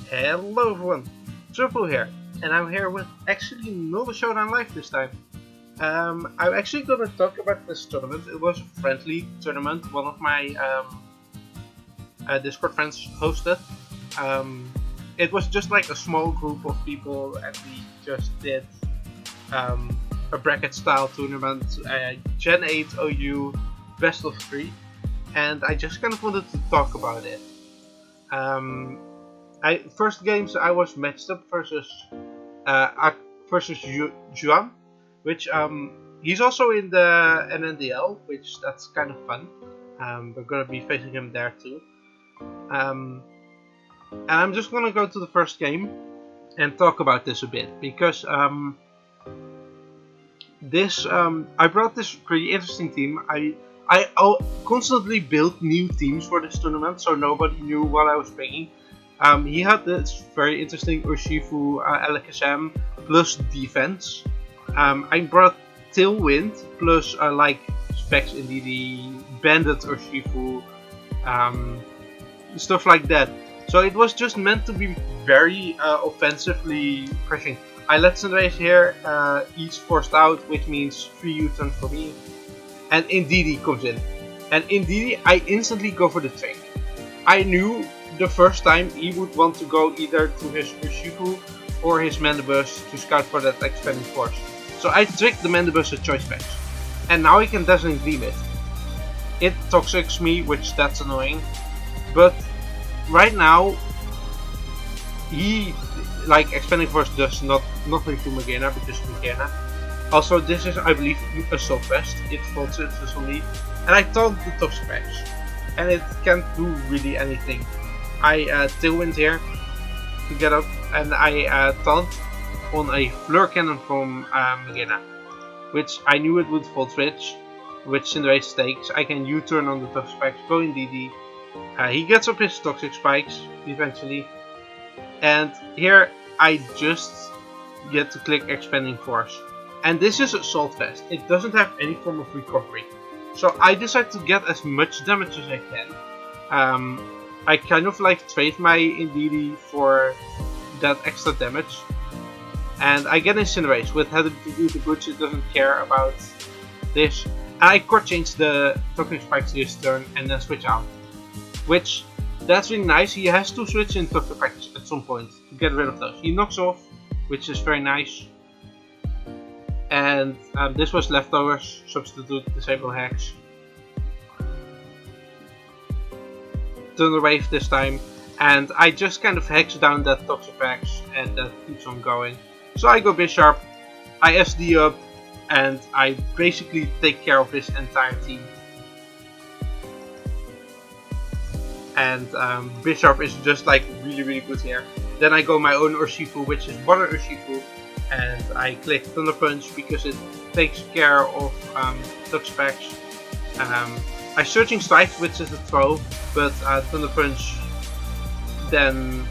Hello everyone, Triple here, and I'm here with actually not a Showdown live this time. I'm actually gonna talk about this tournament. It was a friendly tournament, one of my Discord friends hosted. It was just like a small group of people, and we just did a bracket style tournament, Gen 8 OU best of 3, and I just kind of wanted to talk about it. First games I was matched up versus Juan, which he's also in the NNDL, which that's kind of fun. We're gonna be facing him there too. And I'm just gonna go to the first game and talk about this a bit because I brought this pretty interesting team. I constantly built new teams for this tournament, so nobody knew what I was bringing. He had this very interesting Urshifu LKSM plus defense. I brought Tailwind plus like specs in the Bandit Urshifu, stuff like that. So it was just meant to be very offensively pushing. I let Sunrays here, he's forced out, which means free U-turn for me. And Indeedee comes in. And Indeedee, I instantly go for the trick. I knew the first time he would want to go either to his Urshifu or his Mandibus to scout for that expanding force. So I tricked the Mandibus at choice specs. And now he can definitely gleam it. It toxics me, which that's annoying. But right now, he, like, expanding force does nothing to Magena because Magena. Also, this is, I believe, Assault Vest. It folds it for me. And I taunted the top specs. And it can't do really anything. I Tailwind here to get up, and I taunt on a Fleur Cannon from Magena, which I knew it would fold switch, which Cinderace takes. I can U-turn on the top spikes, go in DD. He gets up his toxic spikes eventually, and here I just get to click Expanding Force. And this is Assault Vest. It doesn't have any form of recovery, so I decide to get as much damage as I can. I kind of like trade my Indeedee for that extra damage. And I get Incinerate with Heather to do the goods, it doesn't care about this. And I core change the Toxic Spikes this turn and then switch out. Which, that's really nice. He has to switch in Toxic Spikes at some point to get rid of those. He knocks off, which is very nice. And this was leftovers, substitute, disable hex. Thunder Wave this time, and I just kind of hex down that Toxic Hex, and that keeps on going. So I go Bisharp, I SD up, and I basically take care of his entire team. And Bisharp is just like really good here. Then I go my own Urshifu, which is Water Urshifu, and I click Thunder Punch because it takes care of Toxic Hex. I Searching Strike, which is a throw, but Thunder Punch then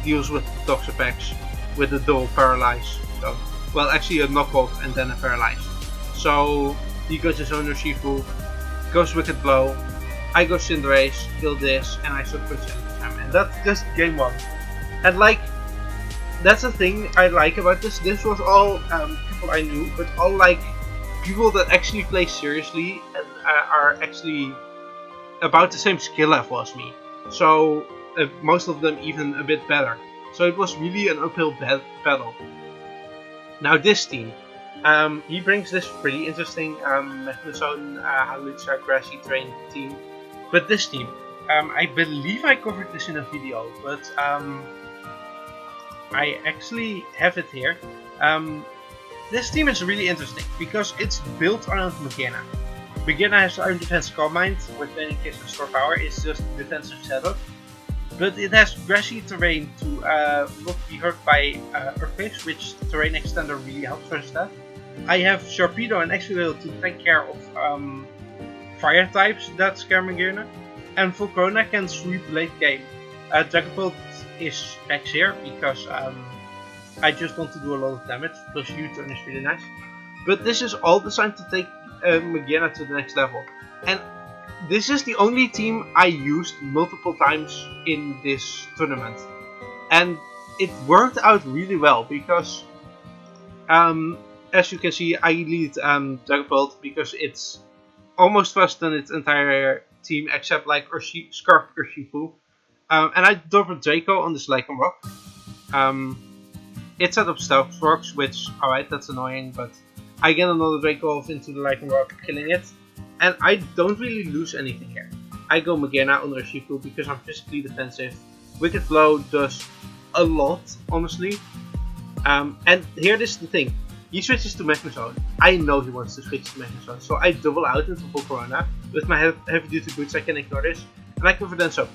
deals with the Toxic Hex with a double Paralyze. So, well, actually a knockoff and then a Paralyze. So he goes his own Urshifu, goes Wicked Blow, I go Cinderace, kill this, and I Shock Punch him. And that's just game 1. And like, that's the thing I like about this. This was all people I knew, but all like people that actually play seriously and are actually about the same skill level as me. So most of them even a bit better. So it was really an uphill battle. Now this team, he brings this pretty interesting Megalozone, Hawlucha, Grassy Terrain team. But this team, I believe I covered this in a video, but I actually have it here. This team is really interesting because it's built around Magena. Magena has Iron Defense Calm Mind, with any case of Store Power, it's just a defensive setup. But it has Grassy Terrain to not be hurt by Earthquakes, which Terrain Extender really helps versus that. I have Sharpedo and Exfil to take care of Fire types that scare Magena. And Volcona can sweep late game. Dragapult is specs here because I just want to do a lot of damage, plus U-turn is really nice. But this is all designed to take Magena to the next level. And this is the only team I used multiple times in this tournament. And it worked out really well because, as you can see, I lead Dragapult because it's almost faster than its entire team except like Scarf Urshifu. And I doubled Draco on this Lycan Rock. It set up Stealth Rocks, which, alright, that's annoying, but I get another Draco off into the Lycan Rock, killing it. And I don't really lose anything here. I go Magearna on Urshifu because I'm physically defensive. Wicked Blow does a lot, honestly. And here is the thing. He switches to Magnezone. I know he wants to switch to Magnezone, so I double out into full Corona. With my heavy duty boots, I can ignore this. And I cover Dance Up.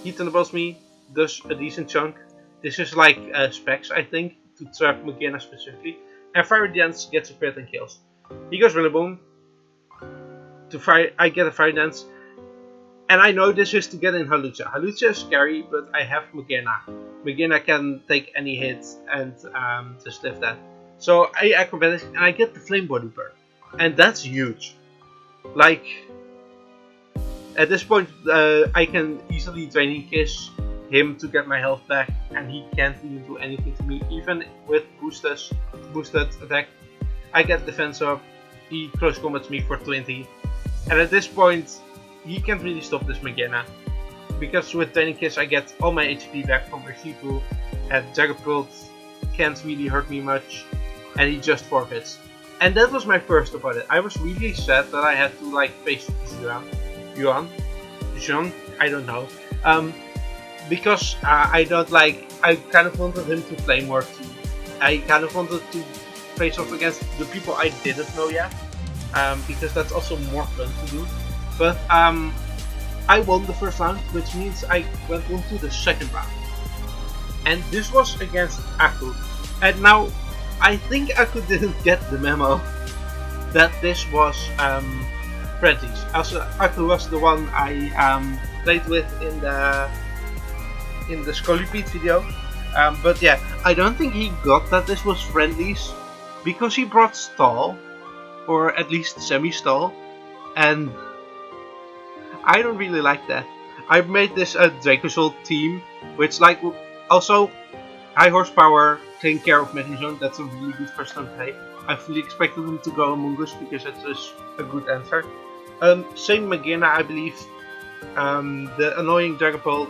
He thunderbolts me, does a decent chunk. This is like specs, I think, to trap Magearna specifically. And Fiery Dance gets a crit and kills. He goes Rillaboom. I get a Fire Dance. And I know this is to get in Hawlucha. Hawlucha is scary, but I have Magearna. Magearna can take any hit and just live that. So I acrobatics and I get the Flame Body Burn. And that's huge. Like, at this point, I can easily Draining Kiss him to get my health back. And he can't even do anything to me. Even with boosted attack, I get defense up. He close combats me for 20. And at this point, he can't really stop this Magearna. Because with Draining Kiss I get all my HP back from Urshifu. And Dragapult can't really hurt me much. And he just forfeits. And that was my first opponent. I was really sad that I had to like face Yuan, I don't know. Because I kind of wanted him to play more too. I kind of wanted to face off against the people I didn't know yet. Because that's also more fun to do. But I won the first round, which means I went on to the second round. And this was against Aku. And now, I think Aku didn't get the memo that this was Friendlies. Also, Aku was the one I played with in the Scolipede video. But yeah, I don't think he got that this was Friendlies because he brought Stall, or at least semi-Stall, and I don't really like that. I've made this a Dracozolt team, which like also high horsepower, taking care of Magnezone. That's a really good first time play. I fully expected him to go Among Us because it's just a good answer. Same Magearna, I believe. The annoying Dragapult.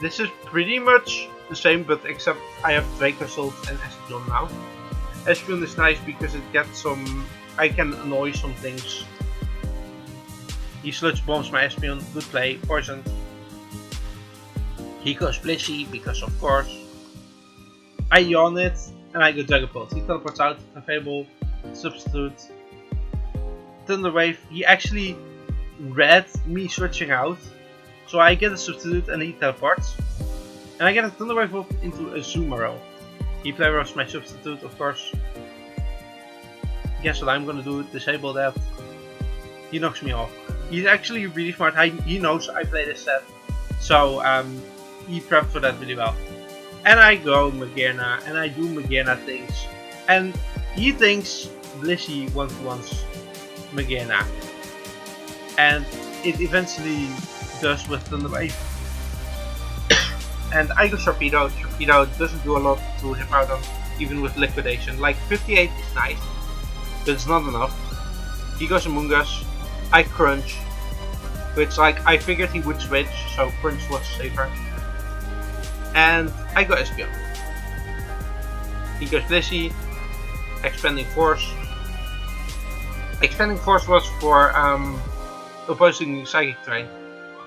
This is pretty much the same, but except I have Dracozolt and Espeon now. Espeon is nice because it gets some. I can annoy some things. He sludge bombs my Espeon, good play, poisoned. He goes Blissey because of course. I yawn it and I go Dragapult. He teleports out, Fable, substitute. Thunder Wave, he actually read me switching out. So I get a substitute and he teleports. And I get a Thunder Wave up into a Zumaro. He play rough my substitute, of course. Guess what I'm gonna do? Disable that. He knocks me off. He's actually really smart. He knows I play this set. So he prepped for that really well. And I go Magearna and I do Magearna things. And he thinks Blissey wants Magearna. And it eventually does with Thunder Wave. And I go Torpedo. Torpedo doesn't do a lot to hit out on, even with liquidation. Like 58 is nice, but it's not enough. He goes Among Us. I Crunch, which like I figured he would switch, so Crunch was safer. And I go Espeon. He goes Blissey. Expanding Force. Expanding Force was for opposing Psychic Terrain.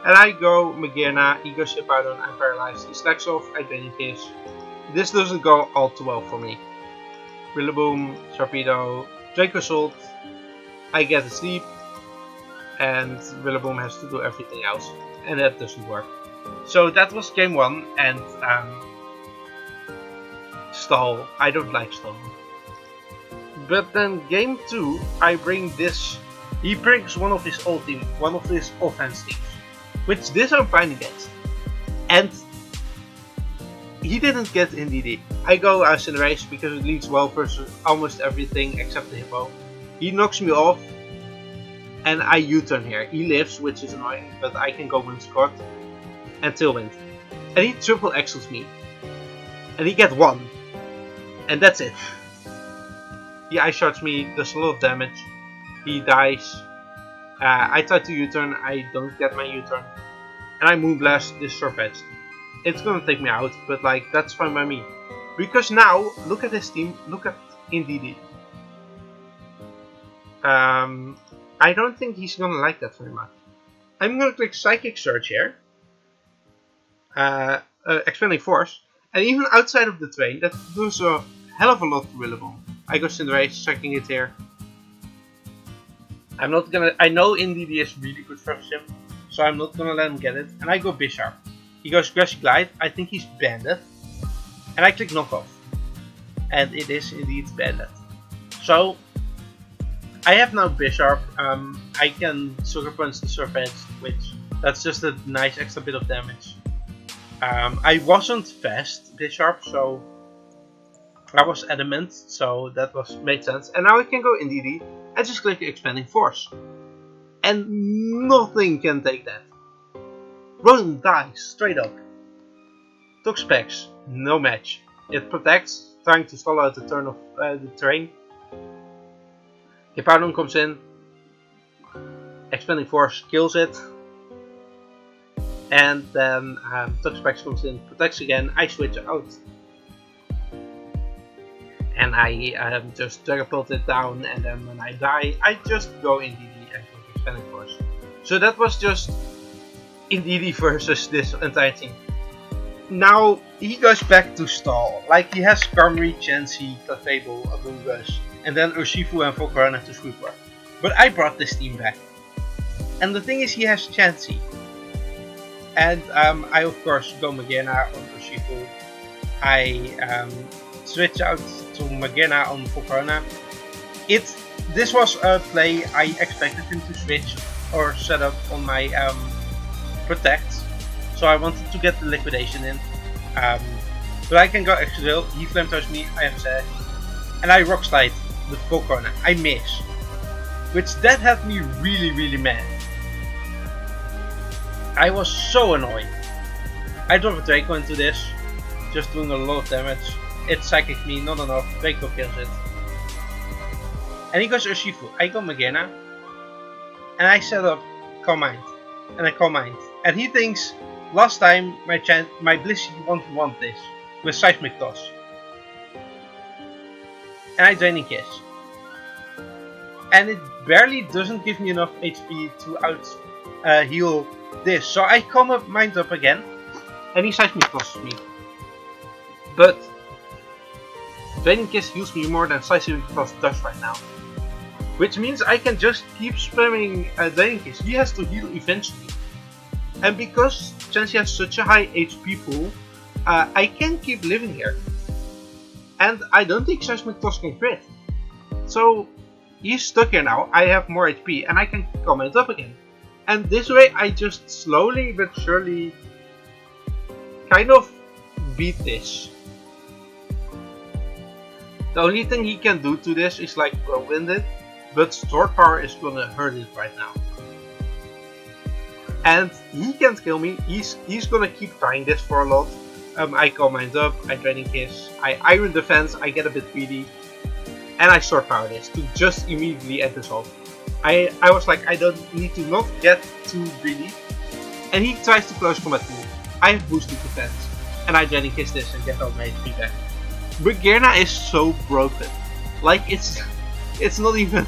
And I go Magearna, he goes Hippowdon, I'm paralyzed. He stacks off, I Draining Kiss. This doesn't go all too well for me. Rillaboom, Torpedo, Dracozolt. I get asleep. And Rillaboom has to do everything else. And that doesn't work. So that was game 1 and Stall. I don't like Stall. But then game 2, I bring this. He brings one of his old team, one of his offense teams, which this I'm fine against. And he didn't get NDD. I go Cinderace because it leads well versus almost everything except the Hippo. He knocks me off. And I U-turn here. He lives, which is annoying, but I can go Windscort and Tailwind. And he triple axles me. And he gets 1. And that's it. He ice shards me, does a lot of damage. He dies. I try to U-turn, I don't get my U-turn. And I Moonblast this Surfetched. It's gonna take me out, but like, that's fine by me. Because now, look at this team, look at Indeedee. I don't think he's gonna like that very much. I'm gonna click Psychic Surge here. Expanding Force. And even outside of the train, that does a hell of a lot to Willowbomb. I go Cinderace, checking it here. I'm not gonna. I know Indeedee is really good for him, so I'm not gonna let him get it. And I go Bisharp. He goes Grassy Glide. I think he's Banded. And I click Knockoff. And it is indeed Banded. So I have now Bisharp. I can Sucker Punch the Surfetched, which that's just a nice extra bit of damage. I wasn't fast Bisharp, so I was adamant, so that made sense. And now I can go Indeedee and just click Expanding Force. And nothing can take that. Rotom dies straight up. Toxapex, no match. It protects, trying to stall out the turn of the terrain. Hippowdon comes in. Expanding Force kills it. And then Toxapex comes in, protects again. I switch out. And I just Dragapult it down, and then when I die, I just go Indeedee and take Expanding Force. So that was just Indeedee versus this entire team. Now he goes back to stall. Like, he has Skarmory, Chansey, Clefable, Amoonguss, and then Urshifu and Volcarona to Sweeper. But I brought this team back. And the thing is, he has Chansey. And I of course go Magearna on Urshifu. I switch out to Magearna on Volcarona. This was a play I expected him to switch or set up on my Protect. So I wanted to get the liquidation in. But I can go extra drill. He Flamethrows me, I have Sash. And I Rock Slide with Volcarona. I miss. Which that had me really mad. I was so annoyed. I drop a Draco into this, just doing a lot of damage. It Psychic me, not enough. Draco kills it. And he goes Urshifu. I go Magearna. And I set up Calm Mind. And I Calm Mind. And he thinks, last time my Blissey won't want this. With Seismic Toss. And I Draining Kiss. And it barely doesn't give me enough HP to out heal this. So I Calm Mind up again. And he Seismic Tosses me. But Draining Kiss heals me more than Seismic Toss does right now. Which means I can just keep spamming Draining Kiss. He has to heal eventually. And because Chansey has such a high HP pool, I can keep living here. And I don't think Seismic Toss can crit. So he's stuck here now. I have more HP and I can comment up again. And this way I just slowly but surely kind of beat this. The only thing he can do to this is like Whirlwind it, but Sword Power is gonna hurt it right now. And he can't kill me. He's gonna keep trying this for a lot. I Calm Mind up, I Draining Kiss, I Iron Defense, I get a bit greedy, and I Sword Power this to just immediately end this off. I was like, I don't need to not get too greedy. And he tries to close combat me. I have boosted defense, and I Draining Kiss this and get all my HP back. Magearna is so broken. Like, it's not even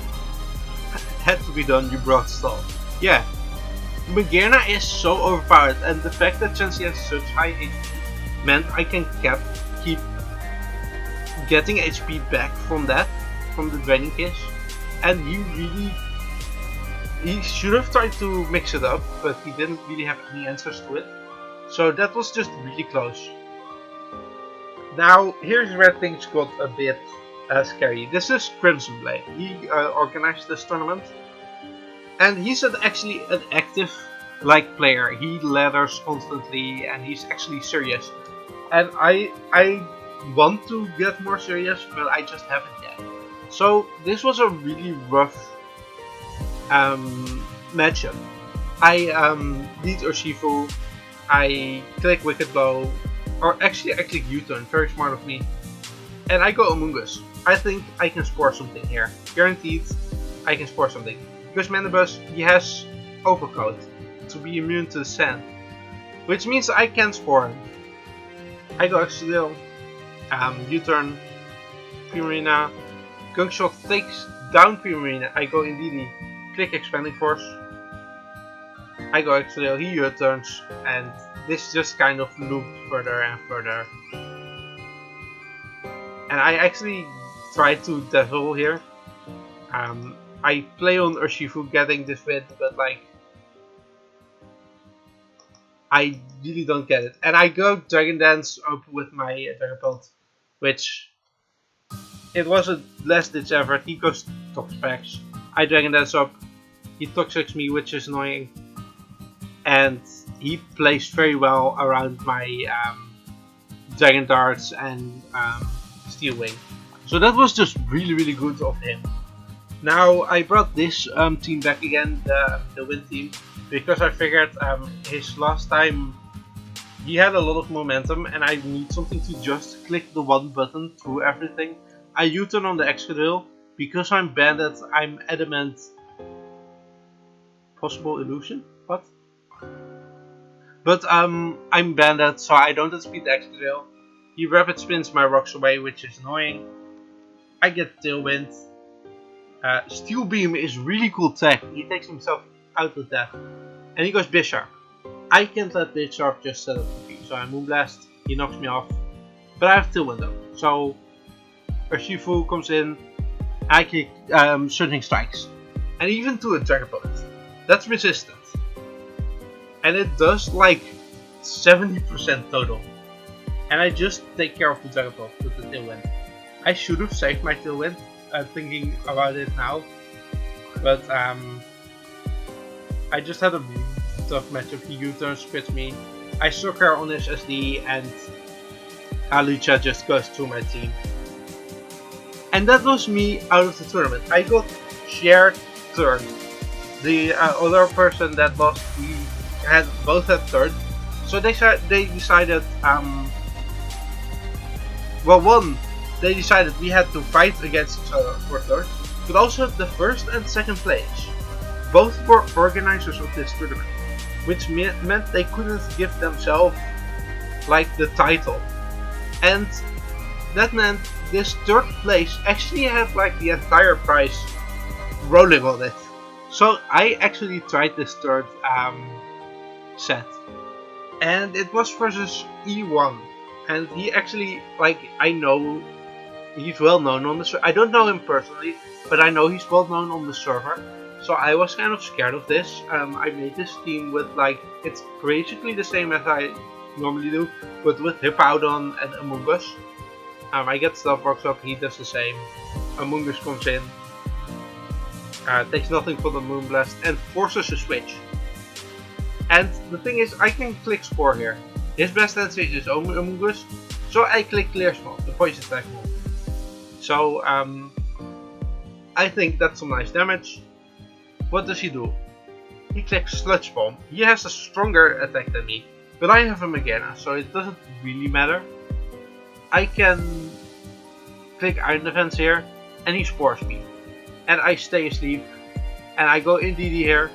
had to be done, you brought stall. Yeah. Magearna is so overpowered, and the fact that Chansey has such high HP meant I can keep getting HP back from that, from the Draining Kiss. And he should have tried to mix it up, but he didn't really have any answers to it. So that was just really close. Now, here's where things got a bit scary. This is Crimson Blade. He organized this tournament. And he's actually an active player. He ladders constantly and he's actually serious. And I want to get more serious, but I just haven't yet. So this was a really rough matchup. I lead Urshifu, I click Wicked Blow, Or actually, I click U-turn, very smart of me. And I go Among Us. I think I can score something here. Guaranteed, I can score something. Because Manibus, he has Overcoat to be immune to the sand. Which means I can score him. I go Extra U-turn, Primarina. Gunk takes down Primarina. I go Indeedee, click Expanding Force. I go Extra he U-turns, and this just kind of looped further and further. And I actually tried to dazzle here. I play on Urshifu getting this win, but like I really don't get it. And I go Dragon Dance up with my Dragapult, which it was a last ditch effort. He goes Toxapex. I Dragon Dance up. He Toxics me, which is annoying. And he plays very well around my Dragon Darts and Steel Wing. So that was just really good of him. Now I brought this team back again, the win team, because I figured his last time he had a lot of momentum and I need something to just click the one button through everything. I U-turn on the Excadrill. Because I'm banded, I'm adamant. Possible illusion? What? But I'm banded, so I don't outspeed the Excadrill. He rapid spins my rocks away, which is annoying. I get Tailwind. Steel Beam is really cool tech. He takes himself out with that. And he goes Bisharp. I can't let Bisharp just set up the beam, so I Moonblast. He knocks me off. But I have Tailwind though. So Urshifu comes in. I kick Surging Strikes. And even to a Dragapult. That's resistant. And it does like 70% total. And I just take care of the Dragapult with the Tailwind. I should have saved my Tailwind, thinking about it now. But I just had a really tough matchup. He U-turns, quits me. I Sucker on his SD and Lucha just goes through my team. And that was me out of the tournament. I got shared third. The other person that lost, we had both at third. So they decided, they decided we had to fight against each other for third, but also the first and second place. Both were organizers of this tournament, which meant they couldn't give themselves like the title. And that meant this third place actually had like the entire prize rolling on it. So I actually tried this third set. And it was versus E1. And he actually, like, I know he's well known on the server. I don't know him personally, but I know he's well known on the server. So I was kind of scared of this. I made this team with, like, it's basically the same as I normally do, but with Hippowdon and Among Us. I get Stealth Rocks up, he does the same. Among Us comes in, takes nothing for the Moonblast, and forces a switch. And the thing is, I can click Spore here. His best answer is his own Among Us, so I click Clear Small, the poison attack move. So, I think that's some nice damage. What does he do? He clicks Sludge Bomb. He has a stronger attack than me, but I have a Megana, so it doesn't really matter. I can click Iron Defense here, and he Spores me. And I stay asleep, and I go Indeedee here.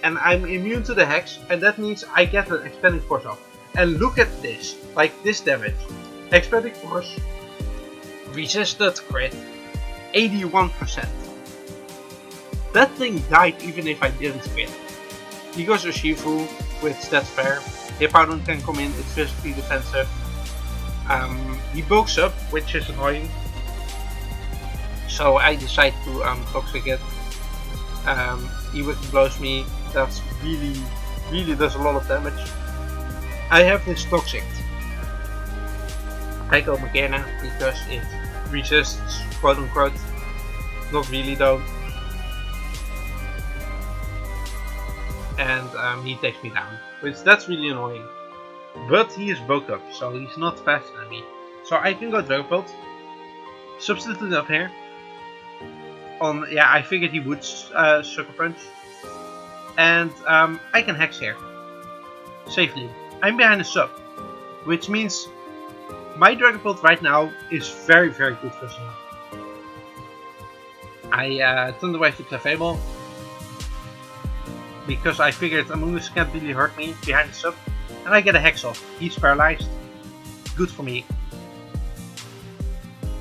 And I'm immune to the Hex, and that means I get an Expanding Force off. And look at this, like this damage. Expanding Force, resisted crit, 81%. That thing died even if I didn't crit. He goes Urshifu with Stats Fair. Hippowdon can come in, it's physically defensive. He bulks up, which is annoying. So I decide to Toxic it. He blows me. That's really does a lot of damage. I have this Toxic. I go Megana because it resists, quote unquote. Not really though. And he takes me down, which that's really annoying. But he is bulked up, so he's not faster than me. So I can go Dragapult. Substitute up here. I figured he would Sucker Punch. And I can Hex here. Safely. I'm behind a sub, which means my Dragapult right now is very good for some. I turned away to Clefable because I figured Amoonguss can't really hurt me behind the sub, and I get a Hex off. He's paralyzed. Good for me.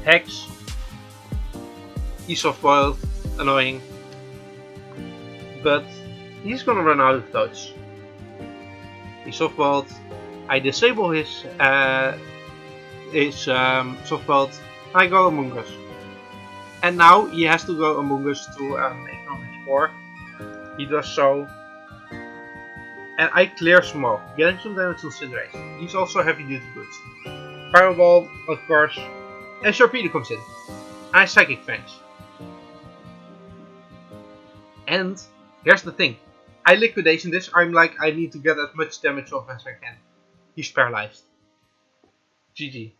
Hex. He's soft-boiled. Annoying. But he's gonna run out of dodge. He's soft-boiled. I disable his soft-boiled. I go Amoonguss. And now he has to go Amoonguss to ignore his 4. He does so. And I clear Smoke, getting some damage on Cinderace. He's also heavy duty goods. Fireball, of course. And Sharpedo comes in. I Psychic Fangs. And here's the thing. I liquidation this. I'm like, I need to get as much damage off as I can. He's paralyzed. GG.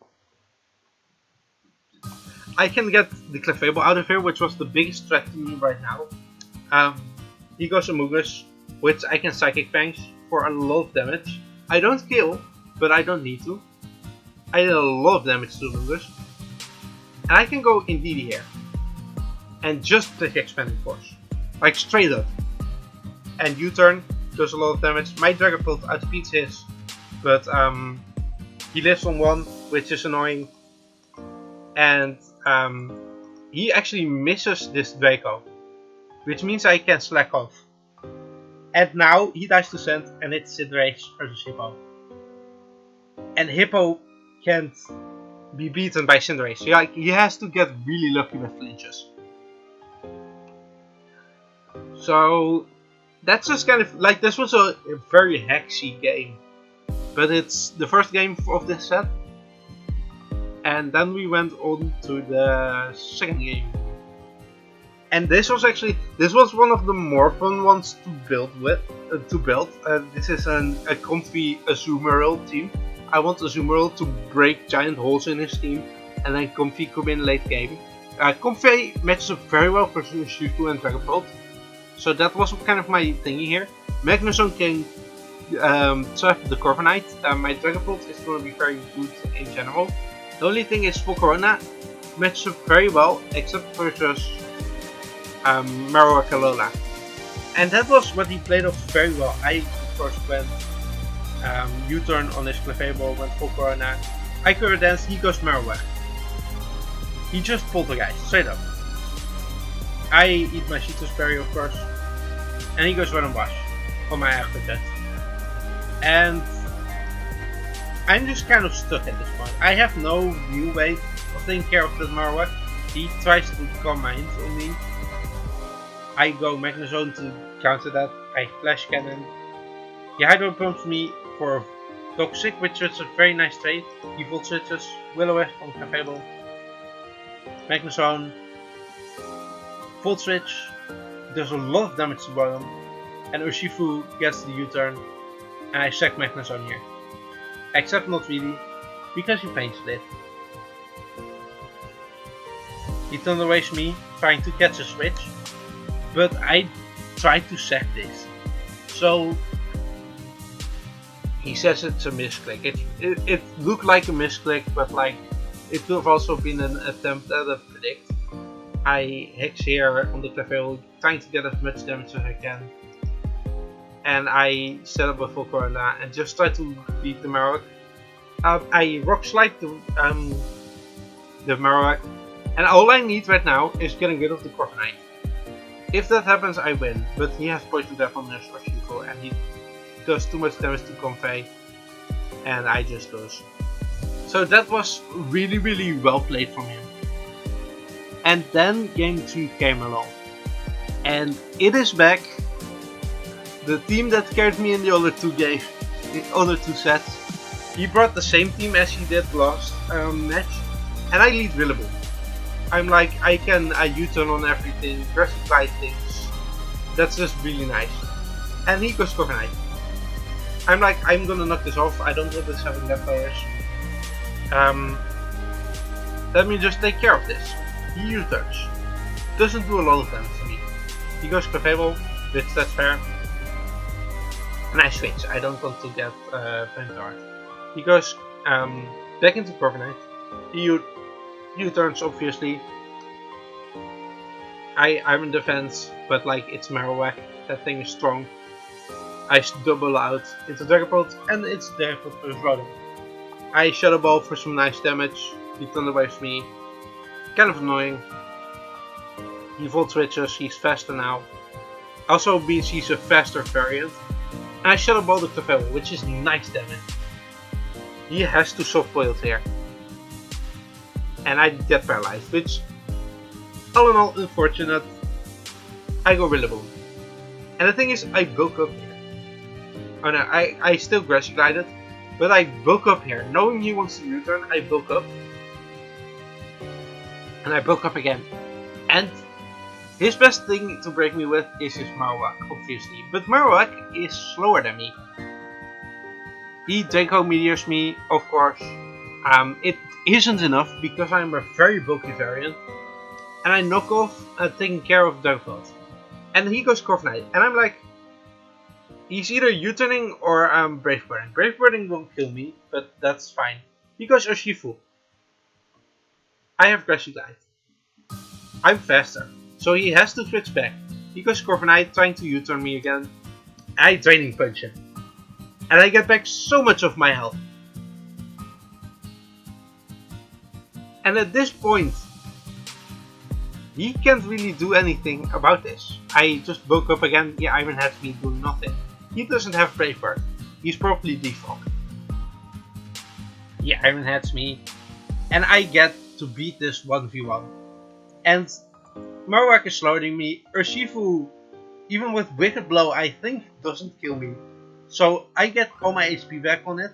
I can get the Clefable out of here, which was the biggest threat to me right now. He goes Amoonguss, which I can Psychic Fangs for a lot of damage. I don't kill, but I don't need to. I did a lot of damage to Amoonguss. And I can go Indeedee here. And just take Expanding Force. Like straight up. And U-turn does a lot of damage. My Dragapult outspeeds his, but he lives on 1, which is annoying. And he actually misses this Draco, which means I can slack off. And now he dies to Sand, and it's Cinderace versus Hippo. And Hippo can't be beaten by Cinderace. He has to get really lucky with flinches. So that's just kind of like, this was a very hexy game, but it's the first game of this set. And then we went on to the second game. And this was one of the more fun ones to build with. This is a comfy Azumarill team. I want Azumarill to break giant holes in his team, and then Comfy come in late game. Comfy matches up very well for Urshifu and Dragapult, so that was kind of my thingy here. Magnezone can trap the Corviknight. My Dragapult is going to be very good in general. The only thing is Volcarona matches up very well, except versus Marowak Alola. And that was what he played off very well. I of course went U-turn on his Clefable, went Volcarona. I cover dance, he goes Marowak. He just Poltergeist, straight up. I eat my Citrus Berry of course. And he goes Run and Wash on my Aquajet. And I'm just kind of stuck at this point. I have no real way of taking care of that Marowak. He tries to calm my hint on me. I go Magnezone to counter that. I Flash Cannon. He Hydro Pumps me for Toxic, which is a very nice trade. He Volt Switches, Will-O-Wisp on Clefable. Magnezone. Volt Switch. Does a lot of damage to bottom. And Urshifu gets the U-turn. And I sack Magnezone here. Except not really, because he Pain Split. He Thunder Waves me, trying to catch a switch. But I tried to sack this. So he says it's a misclick. It looked like a misclick, but like it could have also been an attempt at a predict. I Hex here on the Clefable, trying to get as much damage as I can. And I set up a Volcarona and just try to beat the Marowak. I Rock Slide the Marowak, and all I need right now is getting rid of the Corviknight. If that happens, I win, but he has Poison Death on his Urshifu and he does too much damage to Comfey, and I just lose. So that was really well played from him. And then game 3 came along, and it is back. The team that carried me in the other two games, the other two sets. He brought the same team as he did last match, and I lead Rillaboom. I'm like, I can U-turn on everything, versatile things. That's just really nice. And he goes Corviknight. I'm like, I'm gonna knock this off. I don't want this having leftovers. Let me just take care of this. He U-turns. Doesn't do a lot of damage to me. He goes Clefable, which that's fair. and I switch. I don't want to get Vanguard. He goes back into Corviknight. He U-turns, obviously. I'm in defense, but like it's Marowak. That thing is strong. I double out into Dragapult, and it's Dragapult for Showdown. I Shadow Ball for some nice damage. He Thunder Waves me. Kind of annoying. He Volt Switches, he's faster now. Also means he's a faster variant. And I Shadow Ball the Clefairy, which is nice damage. He has to soft boil here. And I get paralyzed, which, all in all, unfortunate. I go Rillaboom. And the thing is, I broke up here. Oh no, I still Grassy Glided, but I broke up here. Knowing he wants to U-turn, I broke up. And I broke up again. And his best thing to break me with is his Marowak, obviously. But Marowak is slower than me. He Draco Meteors me, of course. It isn't enough because I'm a very bulky variant. And I knock off taking care of Dragapult. And he goes Corviknight. And I'm like, he's either U-turning or Brave Birding. Brave Birding won't kill me, but that's fine. He goes Urshifu. I have Grassy Glide. I'm faster, so he has to switch back. He goes Corviknight trying to U-turn me again. I Draining Punch him. And I get back so much of my health. And at this point, he can't really do anything about this. I just woke up again. Yeah, Iron has me doing nothing. He doesn't have Brave Bird. He's probably default. Yeah, Iron Heads me. And I get to beat this 1v1. And Marowak is slowing me. Urshifu, even with Wicked Blow, I think doesn't kill me. So I get all my HP back on it.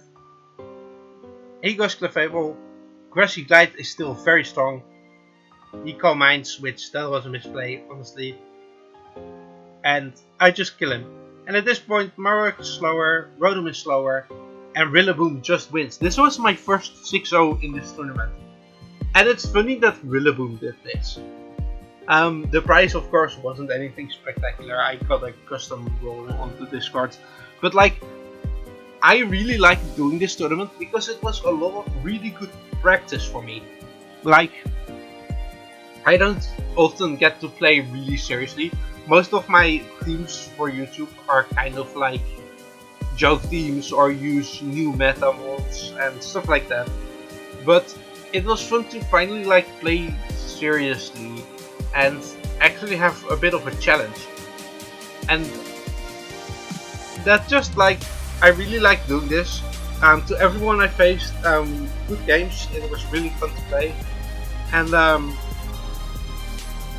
He goes Clefable. Grassy Glide is still very strong. He Calm Minds, which that was a misplay, honestly. And I just kill him. And at this point, Marowak is slower, Rotom is slower, and Rillaboom just wins. This was my first 6-0 in this tournament. And it's funny that Rillaboom did this. The prize, of course, wasn't anything spectacular. I got a custom roll onto Discord. But like, I really liked doing this tournament because it was a lot of really good practice for me. Like, I don't often get to play really seriously. Most of my themes for YouTube are kind of like joke themes or use new meta mods and stuff like that. But it was fun to finally like play seriously and actually have a bit of a challenge. And that just like, I really like doing this. To everyone I faced, good games. It was really fun to play. And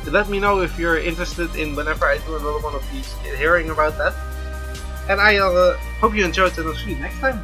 let me know if you're interested in whenever I do another one of these, hearing about that. And I hope you enjoyed it and I'll see you next time.